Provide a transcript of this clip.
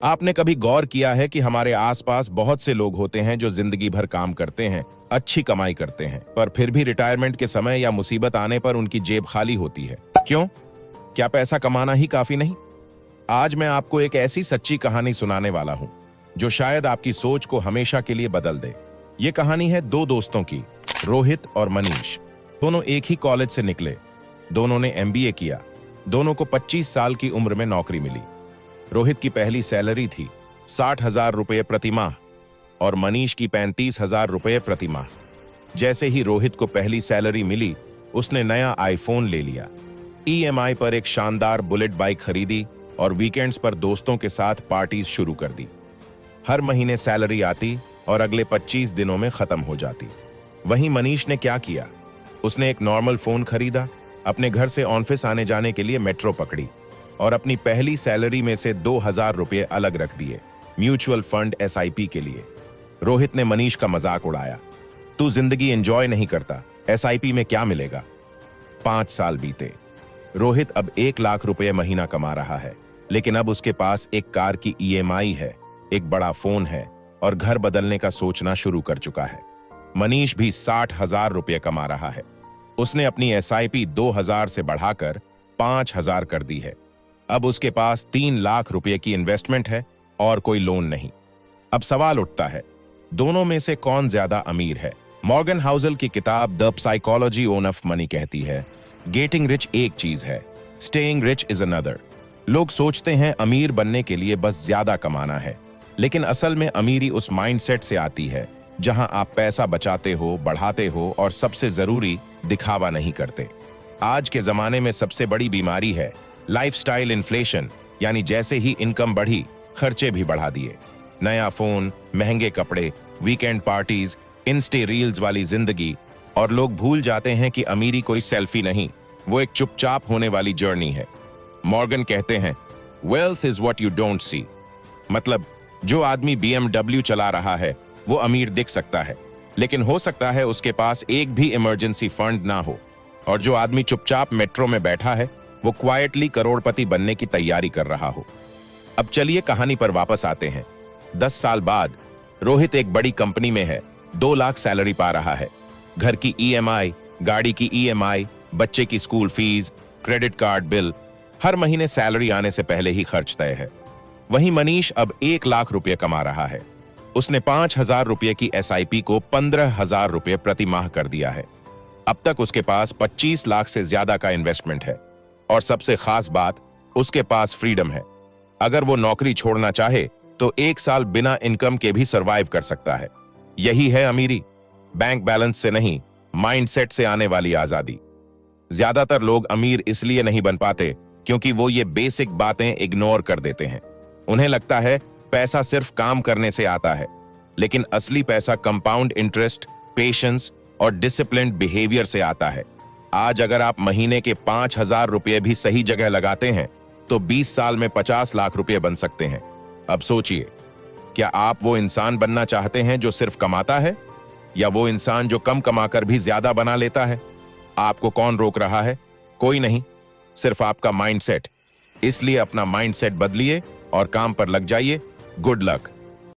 आपने कभी गौर किया है कि हमारे आसपास बहुत से लोग होते हैं जो जिंदगी भर काम करते हैं, अच्छी कमाई करते हैं, पर फिर भी रिटायरमेंट के समय या मुसीबत आने पर उनकी जेब खाली होती है। क्यों? क्या पैसा कमाना ही काफी नहीं? आज मैं आपको एक ऐसी सच्ची कहानी सुनाने वाला हूं जो शायद आपकी सोच को हमेशा के लिए बदल दे। ये कहानी है दो दोस्तों की, रोहित और मनीष। दोनों एक ही कॉलेज से निकले, दोनों ने एमबीए किया, दोनों को 25 साल की उम्र में नौकरी मिली। रोहित की पहली सैलरी थी 60,000 रुपये प्रति माह और मनीष की 35,000 रुपये प्रति माह। जैसे ही रोहित को पहली सैलरी मिली, उसने नया आईफोन ले लिया, ईएमआई पर एक शानदार बुलेट बाइक खरीदी और वीकेंड्स पर दोस्तों के साथ पार्टीज शुरू कर दी। हर महीने सैलरी आती और अगले 25 दिनों में खत्म हो जाती। वहीं मनीष ने क्या किया? उसने एक नॉर्मल फोन खरीदा, अपने घर से ऑफिस आने जाने के लिए मेट्रो पकड़ी और अपनी पहली सैलरी में से 2,000 रुपये अलग रख दिए म्यूचुअल फंड एसआईपी के लिए। रोहित ने मनीष का मजाक उड़ाया, तू जिंदगी एंजॉय नहीं करता, एसआईपी में क्या मिलेगा? 5 साल बीते। रोहित अब 1 लाख रुपये महीना कमा रहा है, लेकिन अब उसके पास एक कार की ईएमआई है, एक बड़ा फोन है और घर बदलने का सोचना शुरू कर चुका है। मनीष भी 60,000 रुपये कमा रहा है। उसने अपनी एसआईपी 2,000 से बढ़ाकर 5,000 कर दी है। अब उसके पास 3 लाख रुपए की इन्वेस्टमेंट है और कोई लोन नहीं। अब सवाल उठता है, दोनों में से कौन ज्यादा अमीर है? मॉर्गन हाउसल की किताब द साइकोलॉजी ऑफ मनी कहती है, गेटिंग रिच एक चीज है, स्टेइंग रिच इज अनदर। लोग सोचते हैं अमीर बनने के लिए बस ज्यादा कमाना है, लेकिन असल में अमीरी उस माइंडसेट से आती है जहां आप पैसा बचाते हो, बढ़ाते हो और सबसे जरूरी, दिखावा नहीं करते। आज के जमाने में सबसे बड़ी बीमारी है लाइफस्टाइल इन्फ्लेशन, यानी जैसे ही इनकम बढ़ी, खर्चे भी बढ़ा दिए। नया फोन, महंगे कपड़े, वीकेंड पार्टीज, इंस्टे रील्स वाली जिंदगी, और लोग भूल जाते हैं कि अमीरी कोई सेल्फी नहीं, वो एक चुपचाप होने वाली जर्नी है। मॉर्गन कहते हैं, wealth is what you don't see. मतलब जो आदमी BMW चला रहा है वो अमीर दिख सकता है, लेकिन हो सकता है उसके पास एक भी इमरजेंसी फंड ना हो। और जो आदमी चुपचाप मेट्रो में बैठा है वो क्वाइटली करोड़पति बनने की तैयारी कर रहा हो। अब चलिए कहानी पर वापस आते हैं। 10 साल बाद रोहित एक बड़ी कंपनी में है, 2 लाख सैलरी पा रहा है। घर की ईएमआई, गाड़ी की ईएमआई, बच्चे की school fees, credit card bill, हर महीने सैलरी आने से पहले ही खर्च तय है। वहीं मनीष अब 1 लाख रुपये कमा रहा है। उसने 5,000 रुपये की एसआईपी को 15,000 रुपये प्रति माह कर दिया है। अब तक उसके पास 25 लाख से ज्यादा का इन्वेस्टमेंट है और सबसे खास बात, उसके पास फ्रीडम है। अगर वो नौकरी छोड़ना चाहे तो 1 साल बिना इनकम के भी सरवाइव कर सकता है। यही है अमीरी, बैंक बैलेंस से नहीं, माइंडसेट से आने वाली आजादी। ज्यादातर लोग अमीर इसलिए नहीं बन पाते क्योंकि वो ये बेसिक बातें इग्नोर कर देते हैं। उन्हें लगता है पैसा सिर्फ काम करने से आता है, लेकिन असली पैसा कंपाउंड इंटरेस्ट, पेशेंस और डिसिप्लिन्ड बिहेवियर से आता है। आज अगर आप महीने के 5,000 रुपये भी सही जगह लगाते हैं तो 20 साल में 50 लाख रुपये बन सकते हैं। अब सोचिए, क्या आप वो इंसान बनना चाहते हैं जो सिर्फ कमाता है, या वो इंसान जो कम कमाकर भी ज्यादा बना लेता है? आपको कौन रोक रहा है? कोई नहीं, सिर्फ आपका माइंडसेट। इसलिए अपना माइंडसेट बदलिए और काम पर लग जाइए। Good luck.